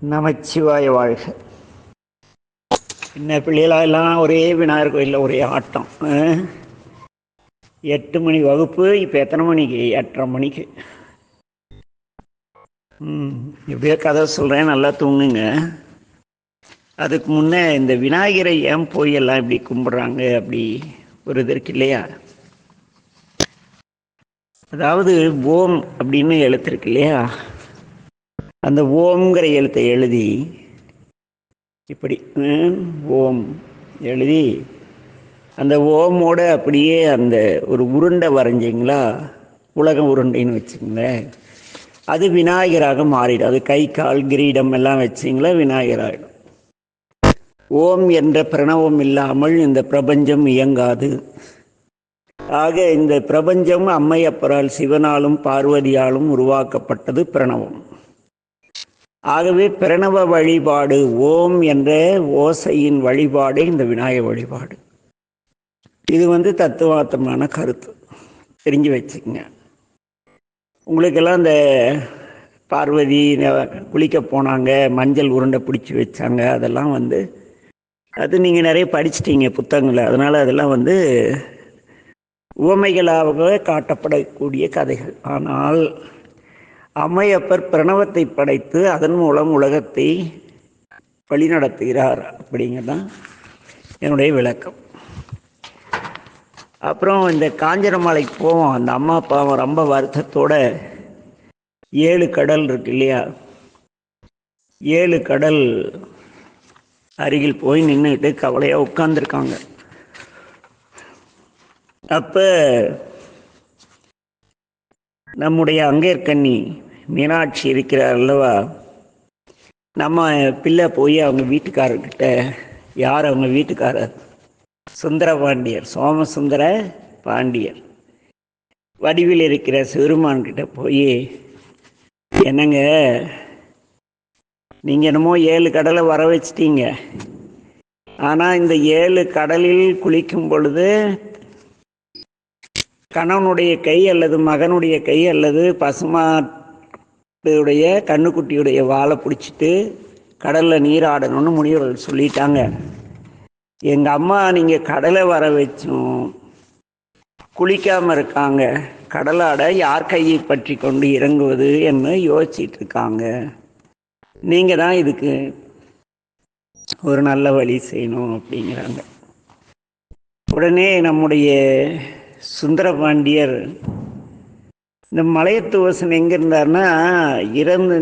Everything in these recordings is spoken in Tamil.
நமச்சிவாய வாழ்க. என்ன பிள்ளைகளாக எல்லாம் ஒரே விநாயகர் கோயிலில் ஒரே ஆட்டம். 8 மணி வகுப்பு. இப்போ எத்தனை மணிக்கு? 8:30 மணிக்கு. எப்படியோ கதை சொல்கிறேன், நல்லா தூங்குங்க. அதுக்கு முன்னே இந்த விநாயகரை ஏன் போய் எல்லாம் இப்படி கும்பிட்றாங்க அப்படி ஒரு இது இருக்கு இல்லையா? அதாவது ஓம் அப்படின்னு எழுத்து இருக்கு இல்லையா? அந்த ஓம்ங்கிற எழுத்தை எழுதி இப்படி ஓம் எழுதி அந்த ஓமோட அப்படியே அந்த ஒரு உருண்டை வரைஞ்சிங்களா, உலக உருண்டைன்னு வச்சுங்களேன், அது விநாயகராக மாறிடும். அது கை கால் கிரீடம் எல்லாம் வச்சிங்களா விநாயகராகிடும். ஓம் என்ற பிரணவம் இல்லாமல் இந்த பிரபஞ்சம் இயங்காது. ஆக இந்த பிரபஞ்சம் அம்மையப்பரால் சிவனாலும் பார்வதியாலும் உருவாக்கப்பட்டது பிரணவம். ஆகவே பிரணவ வழிபாடு, ஓம் என்ற ஓசையின் வழிபாடு இந்த விநாயகர் வழிபாடு. இது தத்துவார்த்தமான கருத்து, தெரிஞ்சு வச்சுக்கங்க. உங்களுக்கெல்லாம் இந்த பார்வதி குளிக்க போனாங்க, மஞ்சள் உருண்டை பிடிச்சி வச்சாங்க, அதெல்லாம் அது நீங்கள் நிறைய படிச்சிட்டீங்க புத்தகங்களை. அதனால் அதெல்லாம் உவமைகளாக காட்டப்படக்கூடிய கதைகள். ஆனால் அம்மையப்பர் பிரணவத்தை படைத்து அதன் மூலம் உலகத்தை வழிநடத்துகிறார் அப்படிங்கிறதான் என்னுடைய விளக்கம். அப்புறம் இந்த காஞ்சனமலைக்கு போவோம். அந்த அம்மா அப்பாவும் ரொம்ப வருத்தத்தோட 7 கடல் இருக்கு இல்லையா, 7 கடல் அருகில் போய் நின்றுட்டு கவலையாக உட்கார்ந்துருக்காங்க. அப்போ நம்முடைய அங்கேற்கண்ணி மீனாட்சி இருக்கிறார் அல்லவா, நம்ம பிள்ளை போய் அவங்க வீட்டுக்காரர்கிட்ட, யார் அவங்க வீட்டுக்காரர், சுந்தர பாண்டியர், சோமசுந்தர பாண்டியர் வடிவில் இருக்கிற சிறுமான்கிட்ட போய், என்னங்க நீங்கள் என்னமோ 7 கடலை வர வச்சிட்டீங்க, ஆனால் இந்த 7 கடலில் குளிக்கும் பொழுது கணவனுடைய கை அல்லது மகனுடைய கை அல்லது பசுமாட்டுடைய கண்ணுக்குட்டியுடைய வாழை பிடிச்சிட்டு கடலில் நீராடணும்னு முனிவர்கள் சொல்லிட்டாங்க. எங்கள் அம்மா நீங்கள் கடலை வர வச்சும் குளிக்காமல் இருக்காங்க, கடலாட யார் கையை பற்றி கொண்டு இறங்குவது என்று யோசிச்சுட்டு இருக்காங்க. நீங்கள் தான் இதுக்கு ஒரு நல்ல வழி செய்யணும் அப்படிங்கிறாங்க. உடனே நம்முடைய சுந்தரபாண்டியர், இந்த மலையத்துவசன் எங்கே இருந்தார்னா,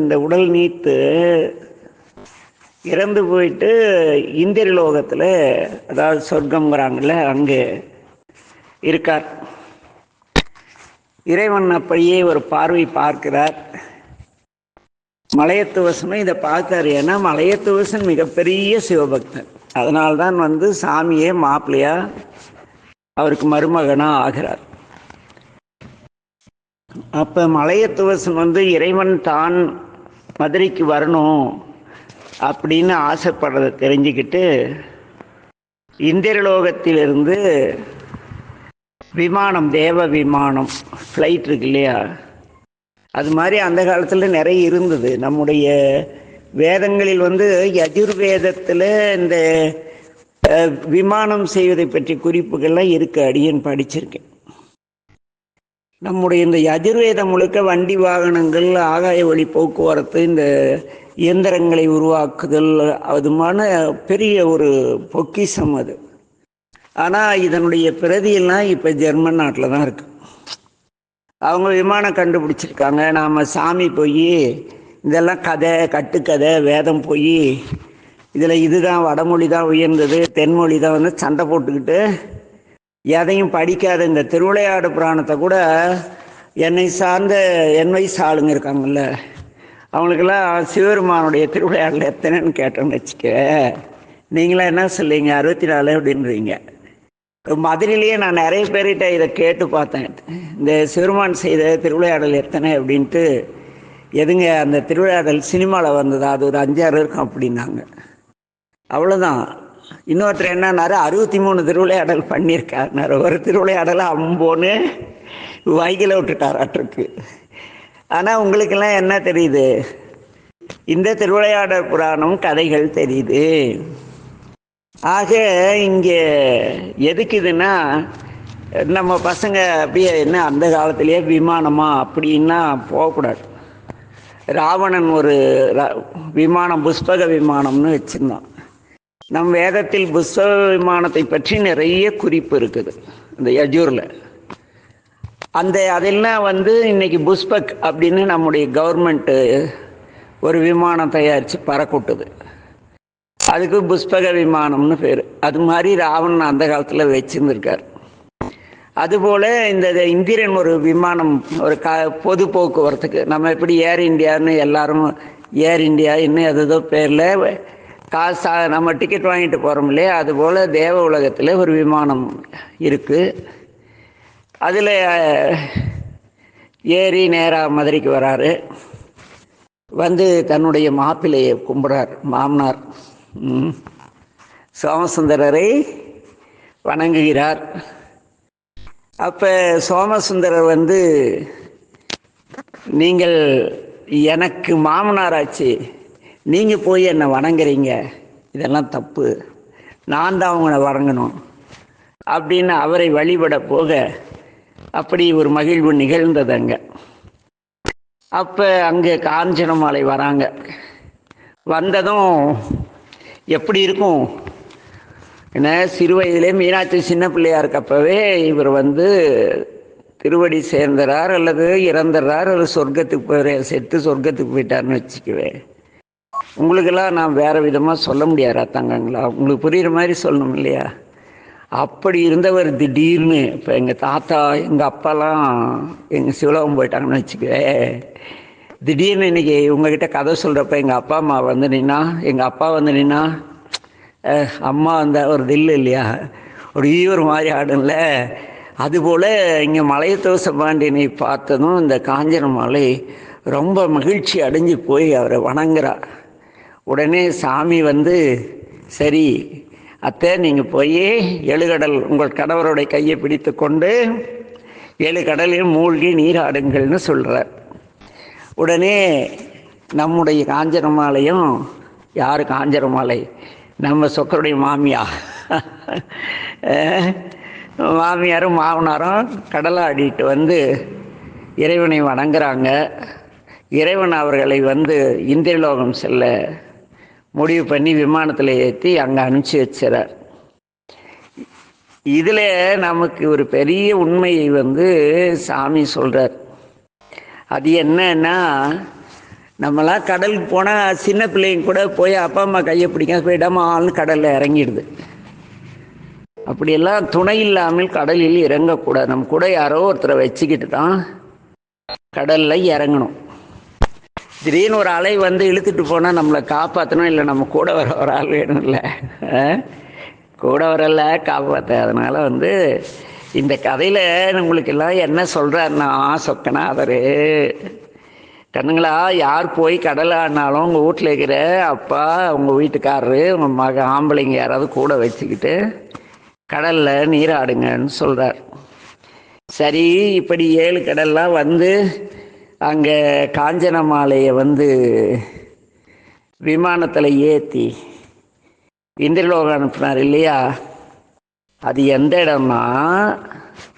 இந்த உடல் நீத்து இறந்து போயிட்டு இந்திரலோகத்தில், அதாவது சொர்க்கம்ங்கிறாங்கல்ல, அங்கே இருக்கார். இறைவன் அப்படியே ஒரு பார்வை பார்க்கிறார். மலையத்துவசனும் இதை பார்த்தார். ஏன்னா மலையத்துவசன் மிகப்பெரிய சிவபக்தன். அதனால்தான் சாமியே மாப்பிள்ளையா அவருக்கு மருமகனாக ஆகிறார். அப்போ மலையத்துவசன் இறைவன் தான் மதுரைக்கு வரணும் அப்படின்னு ஆசைப்படுறதை தெரிஞ்சுக்கிட்டு இந்திரலோகத்திலிருந்து விமானம், தேவ விமானம், ஃப்ளைட் இருக்கு இல்லையா, அது மாதிரி அந்த காலத்தில் நிறைய இருந்தது. நம்முடைய வேதங்களில் யஜுர்வேதத்தில் இந்த விமானம் செய்வதை பற்றி குறிப்புகள்லாம் இருக்கு, அடியன் படிச்சிருக்கேன். நம்முடைய இந்த யஜுர்வேதம் முழுக்க வண்டி வாகனங்கள், ஆகாய வழி போக்குவரத்து, இந்த இயந்திரங்களை உருவாக்குதல், அதுமான பெரிய ஒரு பொக்கிஷம் அது. ஆனால் இதனுடைய பிரதியெல்லாம் இப்போ ஜெர்மன் நாட்டில் தான் இருக்கு. அவங்க விமானம் கண்டுபிடிச்சிருக்காங்க. நாம் சாமி போய் இதெல்லாம் கதை, கட்டுக்கதை, வேதம் போய் இதில் இதுதான் வடமொழி தான் உயர்ந்தது, தென்மொழி தான் சண்டை போட்டுக்கிட்டு எதையும் படிக்காத இந்த திருவிளையாடு புராணத்தை கூட என்னை சார்ந்த என் வயசு ஆளுங்க இருக்காங்கல்ல, அவங்களுக்கெல்லாம் சிவபெருமானுடைய திருவிளையாடல் எத்தனைன்னு கேட்டோன்னு வச்சுக்க, நீங்களாம் என்ன சொல்லுவீங்க? 64 அப்படின்றீங்க. மதுரையிலேயே நான் நிறைய பேர்கிட்ட இதை கேட்டு பார்த்தேன், இந்த சிவபெருமான் செய்த திருவிளையாடல் எத்தனை அப்படின்ட்டு. எதுங்க அந்த திருவிளையாடல் சினிமாவில் வந்ததா, அது ஒரு 5-6 இருக்கும் அப்படின்னாங்க. அவ்வளோதான். இன்னொருத்தர் என்னன்னாரு, 63 திருவிளையாடல் பண்ணியிருக்காருனாரு. ஒரு திருவிளையாடலை அம்போன்னு வைகில விட்டுட்டாராட்டிருக்கு. ஆனால் உங்களுக்கெல்லாம் என்ன தெரியுது, இந்த திருவிளையாடல் புராணம் கதைகள் தெரியுது. ஆக இங்கே எதுக்குதுன்னா, நம்ம பசங்க அப்படியே என்ன அந்த காலத்திலேயே விமானமா அப்படின்னா போகக்கூடாது. ராவணன் ஒரு விமானம், புஷ்பக விமானம்னு வச்சுருந்தான். நம் வேதத்தில் புஷ்பக விமானத்தை பற்றி நிறைய குறிப்பு இருக்குது இந்த யஜூரில். அதெல்லாம் இன்னைக்கு புஷ்பக் அப்படின்னு நம்முடைய கவர்மெண்ட்டு ஒரு விமானம் தயாரித்து பறக்கூட்டுது. அதுக்கு புஷ்பக விமானம்னு பேர். அது மாதிரி ராவணன் அந்த காலத்தில் வச்சுருந்துருக்கார். அதுபோல் இந்த இந்திரன் ஒரு விமானம், ஒரு பொது போக்குவரத்துக்கு, நம்ம எப்படி ஏர் இண்டியான்னு எல்லாரும் ஏர் இண்டியா இன்னும் எதோ பேரில் காசு நம்ம டிக்கெட் வாங்கிட்டு போகிறோம் இல்லையா, அதுபோல் தேவ உலகத்தில் ஒரு விமானம் இருக்குது. அதில் ஏறி நேராக மதுரைக்கு வராரு. தன்னுடைய மாப்பிள்ளையை கும்பிட்றார். மாமனார் சோமசுந்தரரை வணங்குகிறார். அப்போ சோமசுந்தரர் நீங்கள் எனக்கு மாமனாராச்சு, நீங்கள் போய் என்னை வணங்குறீங்க, இதெல்லாம் தப்பு, நான் தான் அவங்கள வணங்கணும் அப்படின்னு அவரை வழிபட போக அப்படி ஒரு மகிழ்வு நிகழ்ந்தது அங்கே. அப்போ அங்கே காஞ்சனமாலை வராங்க. வந்ததும் எப்படி இருக்கும், ஏன்னா சிறு வயதிலே மீனாட்சி சின்ன பிள்ளையா இருக்கப்பவே இவர் திருவடி சேர்ந்துறார் அல்லது இறந்துடுறார், அல்லது சொர்க்கத்துக்கு செத்து சொர்க்கத்துக்கு போயிட்டார்னு வச்சுக்குவேன். உங்களுக்கெல்லாம் நான் வேறு விதமாக சொல்ல முடியாதா தங்கங்களா, உங்களுக்கு புரிகிற மாதிரி சொல்லணும் இல்லையா? அப்படி இருந்தவர் திடீர்னு இப்போ எங்கள் தாத்தா எங்கள் அப்பாலாம் எங்கள் சிவலோகம் போயிட்டாங்கன்னு வச்சுக்குவேன். திடீர்னு இன்றைக்கி உங்ககிட்ட கதை சொல்கிறப்ப எங்கள் அப்பா அம்மா நின்னா, எங்கள் அப்பா நின்னா, அம்மா ஒரு தில்லு இல்லையா, ஒரு ஈவர் மாதிரி ஆடும்ல, அதுபோல் இங்கே மலையத்தோச பாண்டியனை பார்த்ததும் இந்த காஞ்சன மாலை ரொம்ப மகிழ்ச்சி அடைஞ்சு போய் அவரை வணங்குறார். உடனே சாமி சரி அத்தை, நீங்கள் போய் 7 கடல் உங்கள் கணவருடைய கையை பிடித்து கொண்டு 7 கடலையும் மூழ்கி நீராடுங்கள்னு சொல்கிறார். உடனே நம்முடைய காஞ்சனமாலையும், யார் காஞ்சனமாலை, நம்ம சொக்கருடைய மாமியாரும் மாமனாரும் கடலாடிட்டு இறைவனை வணங்குறாங்க. இறைவன் அவர்களை இந்திரலோகம் செல்ல முடிவு பண்ணி விமானத்தில் ஏற்றி அங்கே அனுப்பிச்சி வச்சுறார். இதில் நமக்கு ஒரு பெரிய உண்மையை சாமி சொல்கிறார். அது என்னன்னா, நம்மளாம் கடலுக்கு போனால் சின்ன பிள்ளைங்க கூட போய் அப்பா அம்மா கையை பிடிக்க போயிடாமான்னு கடலில் இறங்கிடுது. அப்படியெல்லாம் துணை இல்லாமல் கடலில் இறங்கக்கூடாது. நம்ம கூட யாரோ ஒருத்தரை வச்சுக்கிட்டு தான் கடலில் இறங்கணும். திடீர்னு ஒரு அலை இழுத்துட்டு போனால் நம்மளை காப்பாற்றணும், இல்லை நம்ம கூட வர ஒரு ஆள் வேணும், இல்லை கூட வரல காப்பாற்ற. அதனால் இந்த கதையில் உங்களுக்கு எல்லாம் என்ன சொல்கிறாருன்னா, சொக்கநாதர் கண்ணுங்களா, யார் போய் கடல் ஆடினாலும் உங்கள் வீட்டில் இருக்கிற அப்பா, உங்கள் வீட்டுக்காரரு, உங்கள் மக ஆம்பளைங்க யாராவது கூட வச்சுக்கிட்டு கடலில் நீராடுங்கன்னு சொல்கிறார். சரி, இப்படி 7 கடல்லாம் அங்கே காஞ்சன மாலையை விமானத்தில் ஏற்றி இந்திரலோகம் அனுப்பினார் இல்லையா? அது எந்த இடம்னா,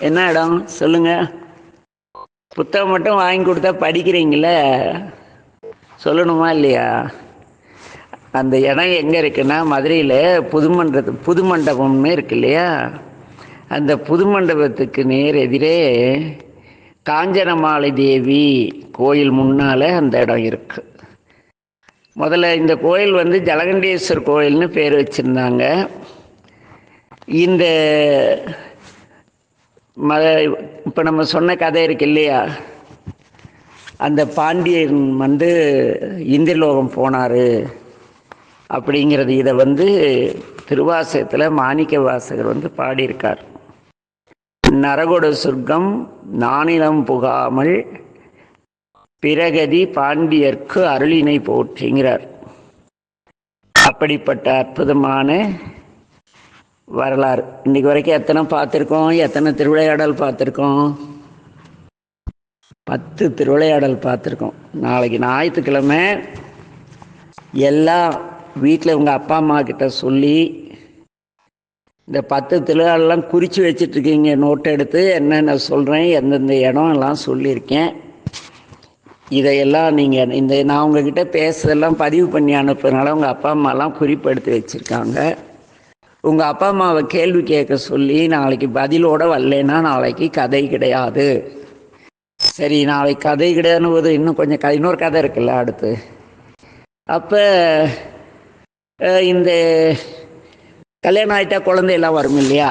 என்ன இடம் சொல்லுங்கள்? புத்தகம் மட்டும் வாங்கி கொடுத்தா படிக்கிறீங்களே, சொல்லணுமா இல்லையா? அந்த இடம் எங்கே இருக்குன்னா, மதுரையில் புது மண்டபம்னு இருக்கு இல்லையா? அந்த புது மண்டபத்துக்கு நேர் எதிரே காஞ்சனமாலை தேவி கோயில் முன்னால் அந்த இடம் இருக்குது. முதல்ல இந்த கோயில் ஜலகண்டேஸ்வர் கோயில்னு பேர் வச்சுருந்தாங்க. இந்த இப்போ நம்ம சொன்ன கதை இருக்கு இல்லையா, அந்த பாண்டியன் இந்திரலோகம் போனார் அப்படிங்கிறது இதை திருவாசகத்தில் மாணிக்க வாசகர் பாடியிருக்கார். நரகொட சொர்க்கம் நானிலம் புகாமல் பிரகதி பாண்டியர்க்கு அருளினை போற்றுங்கிறார். அப்படிப்பட்ட அற்புதமான வரலாறு. இன்னைக்கு வரைக்கும் எத்தனை பார்த்துருக்கோம், எத்தனை திருவிளையாடல் பார்த்துருக்கோம்? 10 திருவிளையாடல் பார்த்துருக்கோம். நாளைக்கு ஞாயிற்றுக்கிழமை எல்லாம் வீட்டில் உங்கள் அப்பா அம்மா கிட்ட சொல்லி இந்த 10 திருவிழாலாம் குறித்து வச்சிட்ருக்கீங்க. நோட் எடுத்து என்னென்ன சொல்கிறேன், எந்தெந்த இடம் எல்லாம் சொல்லியிருக்கேன். இதையெல்லாம் நீங்கள் நான் உங்ககிட்ட பேசுறதெல்லாம் பதிவு பண்ணி அனுப்புறதுனால உங்கள் அப்பா அம்மாலாம் குறிப்பெடுத்து வச்சுருக்காங்க. உங்கள் அப்பா அம்மாவை கேள்வி கேட்க சொல்லி நாளைக்கு பதிலோடு வரலன்னா நாளைக்கு கதை கிடையாது. சரி, நாளைக்கு கதை கிடையாதுன்னு போது இன்னும் கொஞ்சம் இன்னொரு கதை இருக்குல்ல அடுத்து. அப்போ இந்த கல்யாணம் ஆகிட்டா குழந்தையெல்லாம் வரும் இல்லையா?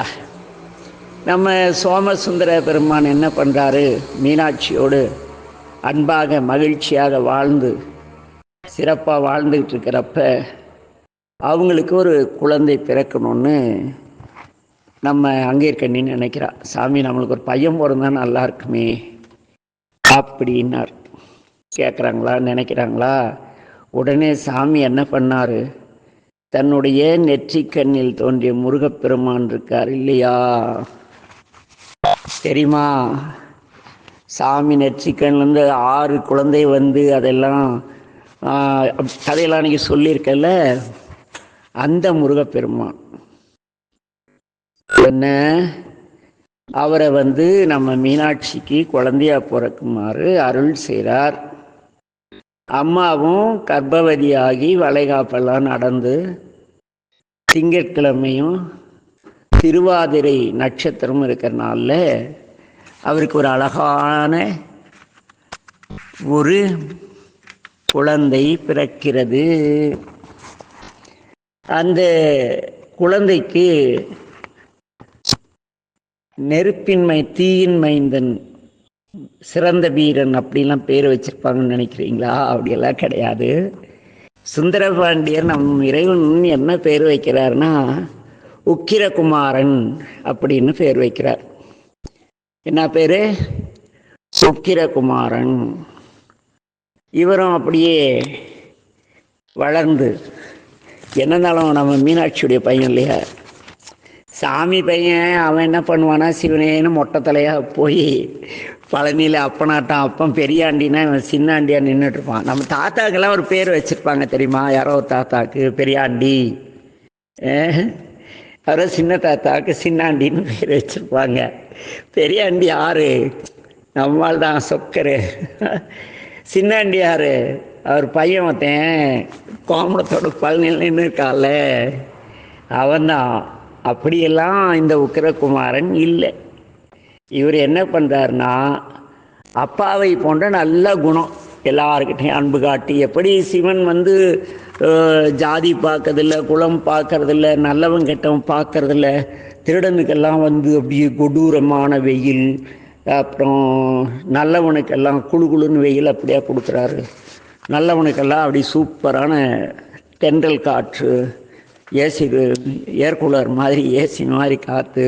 நம்ம சோமசுந்தர பெருமான் என்ன பண்ணுறாரு, மீனாட்சியோடு அன்பாக மகிழ்ச்சியாக வாழ்ந்து சிறப்பாக வாழ்ந்துக்கிட்டு இருக்கிறப்ப அவங்களுக்கு ஒரு குழந்தை பிறக்கணும்னு நம்ம அங்கேற்கண்ணின்னு நினைக்கிறா. சாமி, நம்மளுக்கு ஒரு பையன் பிறந்தா நல்லா இருக்குமே அப்படின்னார். கேட்குறாங்களா, நினைக்கிறாங்களா? உடனே சாமி என்ன பண்ணார், தன்னுடைய நெற்றிக்கண்ணில் தோன்றிய முருகப்பெருமான் இருக்கார் இல்லையா, தெரியுமா? சாமி நெற்றிக்கண்ணிலேருந்து 6 குழந்தை வந்து அதெல்லாம் கதையெல்லாம் அன்றைக்கி சொல்லியிருக்கல, அந்த முருகப்பெருமான் என்ன அவரை வந்து நம்ம மீனாட்சிக்கு குழந்தையா பிறக்குமாறு அருள் செய்கிறார். அம்மாவும் கர்ப்பவதியாகி வளைகாப்பெல்லாம் நடந்து திங்கட்கிழமையும் திருவாதிரை நட்சத்திரம் இருக்கிறனால அவருக்கு ஒரு அழகான ஒரு குழந்தை பிறக்கிறது. அந்த குழந்தைக்கு நெருப்பின்மை தீயின் மைந்தன் சிறந்த வீரன் அப்படிலாம் பேர் வச்சிருப்பாங்கன்னு நினைக்கிறீங்களா? அப்படியெல்லாம் கிடையாது. சுந்தரபாண்டியர் நம் இறைவன் என்ன பேர் வைக்கிறார்னா உக்கிரகுமாரன் அப்படின்னு பேர் வைக்கிறார். என்ன பேர்? உக்கிரகுமாரன். இவரும் அப்படியே வளர்ந்து, என்னன்னாலும் நம்ம மீனாட்சியுடைய பையன் இல்லையா, சாமி பையன். அவன் என்ன பண்ணுவானா, சிவனேன்னு மொட்டை தலையாக போய் பழனியில் அப்பனாட்டம் அப்பன் பெரியாண்டினா இவன் சின்னாண்டியாக நின்றுட்டுருப்பான். நம்ம தாத்தாக்கெல்லாம் ஒரு பேர் வச்சுருப்பாங்க தெரியுமா? யாரோ ஒரு தாத்தாக்கு பெரியாண்டி, யாரோ சின்ன தாத்தாவுக்கு சின்னாண்டின்னு பேர் வச்சுருப்பாங்க. பெரியாண்டி யாரு? நம்மால் தான், சொக்கரு. சின்னாண்டி யாரு? அவர் பையன் ஒருத்தன் கோமணத்தோட பழனியில் நின்று இருக்கால, அவன்தான். அப்படியெல்லாம் இந்த உக்கிரகுமாரன் இல்லை. இவர் என்ன பண்ணுறாருனா அப்பாவை போன்ற நல்ல குணம், எல்லாருக்கிட்டையும் அன்பு காட்டி, எப்படி சிவன் வந்து ஜாதி பார்க்கறதில்ல, குலம் பார்க்கறதில்ல, நல்லவன் கெட்டவன் பார்க்கறதில்ல, திருடனுக்கெல்லாம் வந்து அப்படியே கொடூரமான வெயில், அப்புறம் நல்லவனுக்கெல்லாம் குழு குழுன்னு வெயில் அப்படியே கொடுக்குறாரு. நல்லவனுக்கெல்லாம் அப்படி சூப்பரான தென்றல் காற்று, ஏசி ஏர் கூலர் மாதிரி ஏசி மாதிரி காற்று,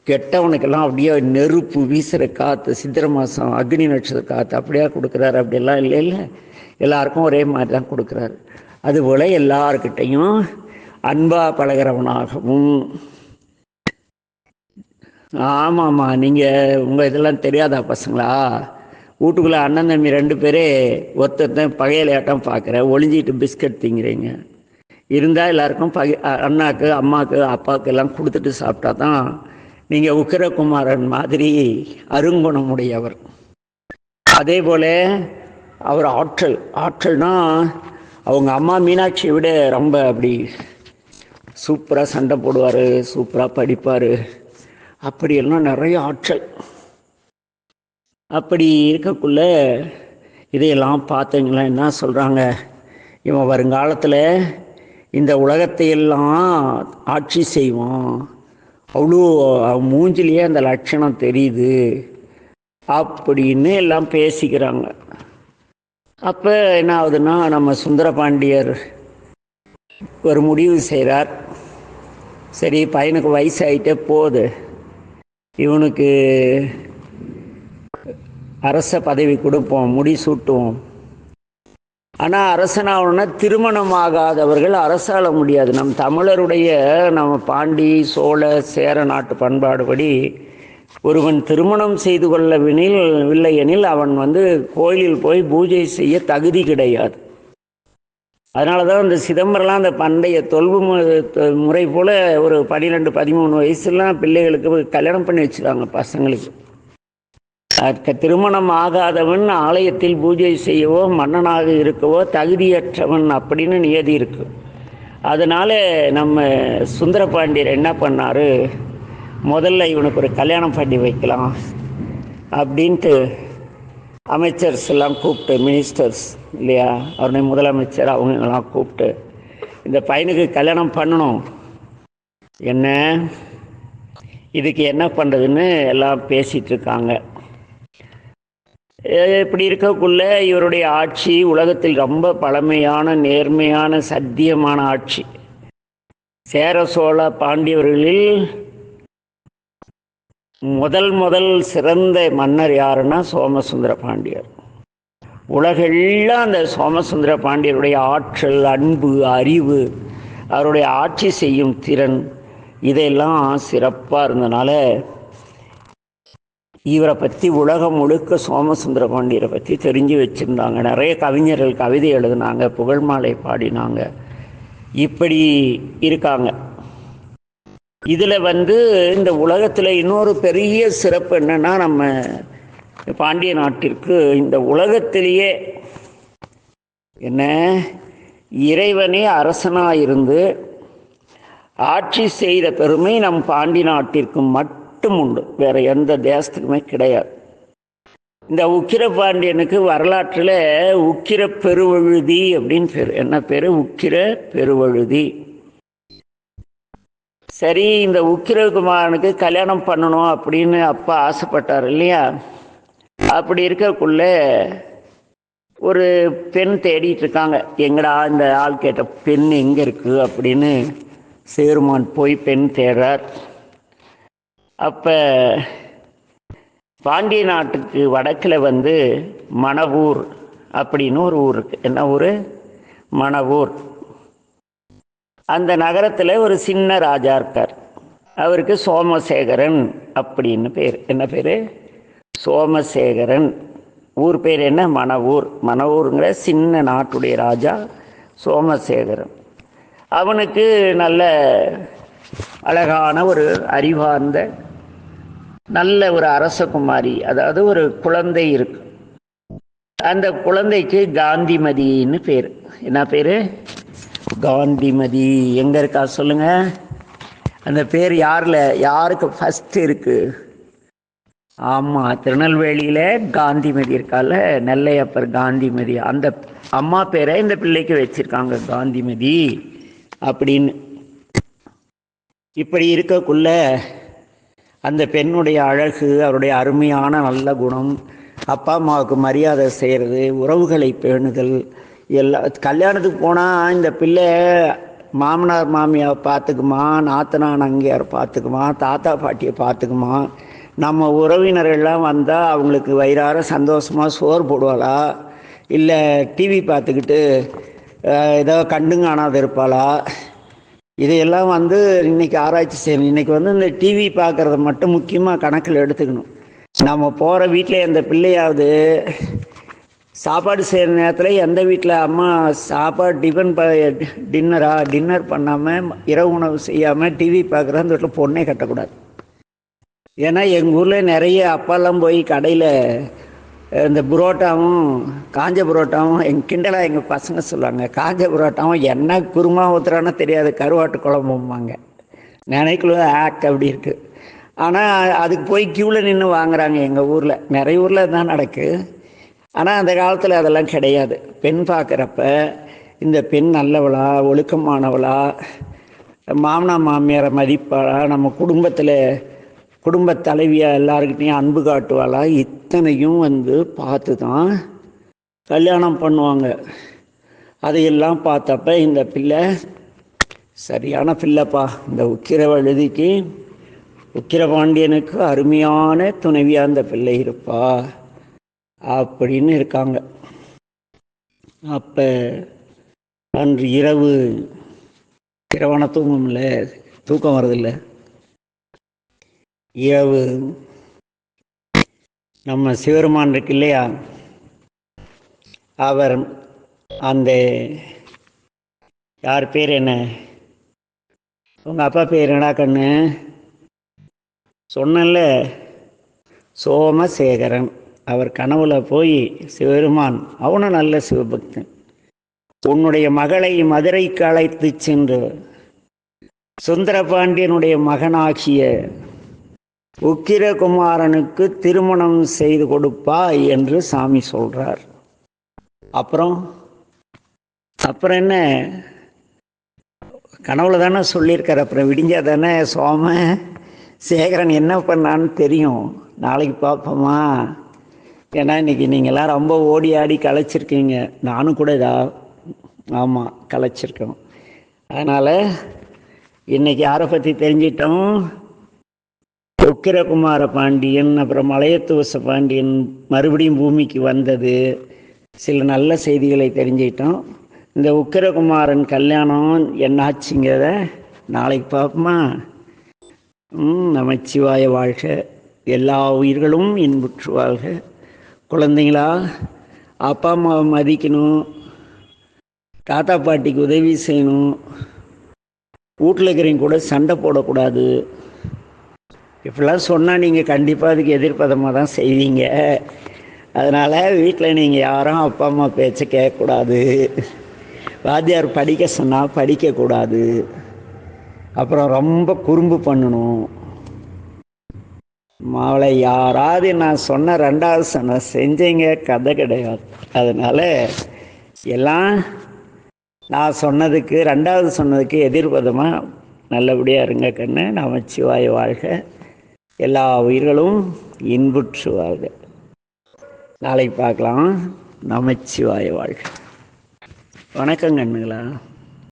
கெட்டவனுக்கெல்லாம் அப்படியே நெருப்பு வீசுகிற காற்று, சித்திரை மாதம் அக்னி நட்சத்திர காற்று அப்படியே கொடுக்குறாரு. அப்படியெல்லாம் இல்லை, எல்லாருக்கும் ஒரே மாதிரி தான் கொடுக்குறாரு. அதுபோல் எல்லார்கிட்டையும் அன்பாக பழகிறவனாகவும். ஆமாம்மா, நீங்கள் உங்கள் இதெல்லாம் தெரியாதா பசங்களா? வீட்டுக்குள்ளே அண்ணன் தம்பி 2 பேரே ஒருத்தர் பகையலையாட்டம் பார்க்குறேன், ஒளிஞ்சிட்டு பிஸ்கட் திங்கிறீங்க. இருந்தால் எல்லாருக்கும் அண்ணாக்கு அம்மாவுக்கு அப்பாவுக்கு எல்லாம் கொடுத்துட்டு சாப்பிட்டா தான் நீங்கள் உக்கிரகுமாரன் மாதிரி அருங்குணமுடையவர். அதே போல் அவர் ஆற்றல்னா அவங்க அம்மா மீனாட்சியை விட ரொம்ப அப்படி சூப்பராக சண்டை போடுவார், சூப்பராக படிப்பார், அப்படியெல்லாம் நிறைய ஆற்றல். அப்படி இருக்கக்குள்ள இதையெல்லாம் பார்த்தவங்களாம் என்ன சொல்கிறாங்க, இவன் வருங்காலத்தில் இந்த உலகத்தையெல்லாம் ஆட்சி செய்வான், அவ்வளோ மூஞ்சிலேயே அந்த லட்சணம் தெரியுது அப்படின்னு எல்லாம் பேசிக்கிறாங்க. அப்போ என்ன ஆகுதுன்னா, நம்ம சுந்தரபாண்டியர் ஒரு முடிவு செய்கிறார். சரி, பையனுக்கு வயசாகிட்டே போகுது, இவனுக்கு அரச பதவி கொடுப்போம், முடி சூட்டுவோம். ஆனால் அரசனாகணும்னா திருமணம் ஆகாதவர்கள் அரசாள முடியாது. நம் தமிழருடைய, நம்ம பாண்டி சோழ சேர நாட்டு பண்பாடுபடி ஒருவன் திருமணம் செய்து கொள்ளவில்லை எனில் அவன் கோயிலில் போய் பூஜை செய்ய தகுதி கிடையாது. அதனால தான் இந்த சிதம்பரம்லாம் அந்த பண்டைய தொல்பு முறை போல் ஒரு 12 13 வயசுலாம் பிள்ளைகளுக்கு கல்யாணம் பண்ணி வச்சுருவாங்க பசங்களுக்கு. திருமணம் ஆகாதவன் ஆலயத்தில் பூஜை செய்யவோ மன்னனாக இருக்கவோ தகுதியற்றவன் அப்படின்னு நியதி இருக்கு. அதனால் நம்ம சுந்தரபாண்டியர் என்ன பண்ணார், முதல்ல இவனுக்கு ஒரு கல்யாணம் பண்ணி வைக்கலாம் அப்படின்ட்டு அமைச்சர்ஸ் எல்லாம் கூப்பிட்டு, மினிஸ்டர்ஸ் இல்லையா, அவருடைய முதலமைச்சர் அவங்கெல்லாம் கூப்பிட்டு இந்த பையனுக்கு கல்யாணம் பண்ணணும், என்ன இதுக்கு என்ன பண்ணுறதுன்னு எல்லாம் பேசிகிட்டு இருக்காங்க. இப்படி இருக்கக்குள்ள இவருடைய ஆட்சி உலகத்தில் ரொம்ப பழமையான நேர்மையான சத்தியமான ஆட்சி. சேர சோழ பாண்டியவர்களில் முதல் சிறந்த மன்னர் யாருன்னா சோமசுந்தர பாண்டியர். உலகெல்லாம் அந்த சோமசுந்தர பாண்டியருடைய ஆற்றல், அன்பு, அறிவு, அவருடைய ஆட்சி செய்யும் திறன் இதெல்லாம் சிறப்பாக இருந்தனால இவரை பற்றி உலகம் முழுக்க சோமசுந்தர பாண்டியரை பற்றி தெரிஞ்சு வச்சுருந்தாங்க. நிறைய கவிஞர்கள் கவிதை எழுதினாங்க, புகழ் மாலை பாடினாங்க. இப்படி இருக்காங்க. இதில் இந்த உலகத்தில் இன்னொரு பெரிய சிறப்பு என்னென்னா, நம்ம பாண்டிய நாட்டிற்கு இந்த உலகத்திலேயே என்ன இறைவனே அரசனாக இருந்து ஆட்சி செய்த பெருமை நம் பாண்டி நாட்டிற்கு மட்டும் உண்டு, வேற எந்த தேசத்துக்குமே கிடையாது. இந்த உக்கிர பாண்டியனுக்கு வரலாற்றில் உக்கிர பெருவழுதி அப்படின்னு பேர். என்ன பேர்? உக்கிர பெருவழுதி. சரி, இந்த உக்கிரகுமாரனுக்கு கல்யாணம் பண்ணணும் அப்படின்னு அப்பா ஆசைப்பட்டார் இல்லையா. அப்படி இருக்கக்குள்ள ஒரு பெண் தேடிட்டு இருக்காங்க. எங்கடா இந்த ஆள் கேட்ட பெண் எங்கே இருக்குது அப்படின்னு சேருமான் போய் பெண் தேடுறார். அப்போ பாண்டிய நாட்டுக்கு வடக்கில் மணவூர் அப்படின்னு ஒரு ஊர் இருக்குது. என்ன ஊர்? மணவூர். அந்த நகரத்தில் ஒரு சின்ன ராஜா இருக்கார். அவருக்கு சோமசேகரன் அப்படின்னு பேர். என்ன பேர்? சோமசேகரன். ஊர் பேர் என்ன? மணவூர். மணவூருங்கிற சின்ன நாட்டுடைய ராஜா சோமசேகரன். அவனுக்கு நல்ல அழகான ஒரு அறிவார்ந்த நல்ல ஒரு அரசகுமாரி, அதாவது ஒரு குழந்தை இருக்கு. அந்த குழந்தைக்கு காந்திமதின்னு பேர். என்ன பேர்? காந்திமதி. எங்கே இருக்கா சொல்லுங்க? அந்த பேர் யாருக்கு ஃபஸ்ட் இருக்கு? ஆமாம், திருநெல்வேலியில் காந்திமதி இருக்கால, நெல்லையப்பர் காந்திமதி. அந்த அம்மா பேரை இந்த பிள்ளைக்கு வச்சிருக்காங்க, காந்திமதி அப்படின்னு. இப்படி இருக்கக்குள்ள அந்த பெண்ணுடைய அழகு, அவருடைய அருமையான நல்ல குணம், அப்பா அம்மாவுக்கு மரியாதை செய்கிறது, உறவுகளை பேணுதல் எல்லாம். கல்யாணத்துக்கு போனால் இந்த பிள்ளை மாமனார் மாமியாவை பார்த்துக்குமா, நாத்தனார் அங்கேயார் பார்த்துக்குமா, தாத்தா பாட்டியை பார்த்துக்குமா, நம்ம உறவினர்கள்லாம் வந்தால் அவங்களுக்கு வயிறார சந்தோஷமாக சோறு போடுவாளா, இல்லை டிவி பார்த்துக்கிட்டு ஏதோ கண்டும் காணாத இருப்பாளா, இதையெல்லாம் இன்றைக்கி ஆராய்ச்சி செய்யணும். இன்றைக்கி இந்த டிவி பார்க்குறத மட்டும் முக்கியமாக கணக்கில் எடுத்துக்கணும். நம்ம போகிற வீட்டில் எந்த பிள்ளையாவது சாப்பாடு செய்கிற நேரத்தில் எந்த வீட்டில் அம்மா சாப்பாடு டின்னர் பண்ணாமல் இரவு உணவு செய்யாமல் டிவி பார்க்குற அந்த வீட்டில் பொண்ணே கட்டக்கூடாது. ஏன்னா எங்கள் ஊரில் நிறைய அப்பாலாம் போய் கடையில் இந்த புரோட்டாவும் காஞ்ச புரோட்டாவும் கிண்டலாக எங்கள் பசங்க சொல்லுவாங்க, காஞ்ச புரோட்டாவும் என்ன குருமா ஊற்றுறான்னு தெரியாது, கருவாட்டு குழம்பும்பாங்க. நினைக்குள்ள ஆக் அப்படி இருக்குது. ஆனால் அதுக்கு போய் க்யூவில் நின்று வாங்குறாங்க. எங்கள் ஊரில் நிறைய ஊரில் தான் நடக்குது. ஆனால் அந்த காலத்தில் அதெல்லாம் கிடையாது. பெண் பார்க்குறப்ப இந்த பெண் நல்லவளா, ஒழுக்கமானவளா, மாமனார் மாமியாரை மதிப்பாளா, நம்ம குடும்ப தலைவியாக எல்லாருக்கிட்டையும் அன்பு காட்டுவாளா, இத்தனையும் பார்த்து தான் கல்யாணம் பண்ணுவாங்க. அதையெல்லாம் பார்த்தப்ப இந்த பிள்ளை சரியான பிள்ளைப்பா, இந்த உக்கிரபாண்டியனுக்கு அருமையான துணைவியாக அந்த பிள்ளை இருப்பா அப்படின்னு இருக்காங்க. அப்போ அன்று இரவு இரவான தூங்கும்ல, தூக்கம் வரதில்லை. இரவு நம்ம சிவருமான் இருக்கு இல்லையா, அவர் அந்த யார் பேர் என்ன? உங்கள் அப்பா பேர் என்னடா கண்ணு? சொன்னல, சோமசேகரன். அவர் கனவுல போய் சிவபெருமான், அவனும் நல்ல சிவபக்தன், உன்னுடைய மகளை மதுரைக்கு அழைத்து சென்று சுந்தரபாண்டியனுடைய மகனாகிய உக்கிரகுமாரனுக்கு திருமணம் செய்து கொடுப்பாய் என்று சாமி சொல்றார். அப்புறம் என்ன? கனவுல தானே சொல்லியிருக்கார். அப்புறம் விடிஞ்சா தானே சோமசேகரன் என்ன பண்ணான்னு தெரியும். நாளைக்கு பார்ப்போமா? ஏன்னா இன்னைக்கு நீங்களாம் ரொம்ப ஓடி ஆடி களைச்சிருக்கீங்க. நானும் கூட ஆமாம் களைச்சிருக்கோம். அதனால் இன்னைக்கு யாரை பற்றி தெரிஞ்சிட்டோம்? உக்கிரகுமார பாண்டியன், அப்புறம் மலையத்துவச பாண்டியன் மறுபடியும் பூமிக்கு வந்தது, சில நல்ல செய்திகளை தெரிஞ்சிட்டோம். இந்த உக்கிரகுமாரன் கல்யாணம் என்னாச்சுங்கிறத நாளைக்கு பார்ப்போமா? நமச்சிவாய வாழ்க. எல்லா உயிர்களும் இன்புற்று வாழ்க. குழந்தைங்களா, அப்பா அம்மாவை மதிக்கணும், தாத்தா பாட்டிக்கு உதவி செய்யணும், வீட்டில் இருக்கிறவங்க கூட சண்டை போடக்கூடாது. இப்படிலாம் சொன்னால் நீங்கள் கண்டிப்பாக அதுக்கு எதிர்ப்பதமாக தான் செய்வீங்க. அதனால் வீட்டில் நீங்கள் யாரும் அப்பா அம்மா பேச்சை கேட்கக்கூடாது. வாத்தியார் படிக்க சொன்னால் படிக்கக்கூடாது. அப்புறம் ரொம்ப குறும்பு பண்ணணும். மாவளை யாராவது நான் சொன்ன 2வது சொன்ன செஞ்சீங்க கதை கிடையாது. அதனால் எல்லாம் நான் சொன்னதுக்கு 2வது சொன்னதுக்கு எதிர்பதமாக நல்லபடியாக இருங்க கண்ணு. நமச்சிவாய வாழ்க. எல்லா உயிர்களும் இன்புற்று வாழ்க. நாளைக்கு பார்க்கலாம். நமச்சிவாய வாழ்க. வணக்கம் கண்ணுங்களா.